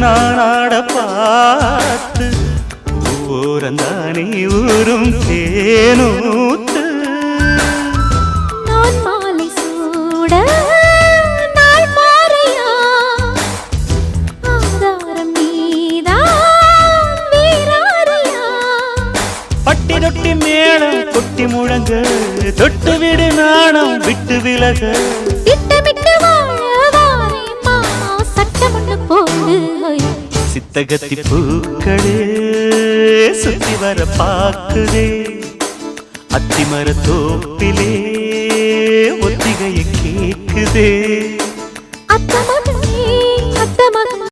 நானாட பார்த்து ஓரந்தானே ஊரும் தேனூத்து நான் மாலை சூட நாள் பாறையா ஆதாரம் நீதான் வீராரியா பட்டி தொட்டி மேளம் கொட்டி முழங்க தொட்டு விடு நாணம் விட்டு விலக திட்டமிட்டு வாழவாரே மாமா சட்டமண்ணு போடு சித்தகத்தி பூக்களே சுத்தி வர பாக்குதே அத்திமர தோப்பிலே ஒத்திகையை கேக்குதே அத்தமகனே அத்தமகன்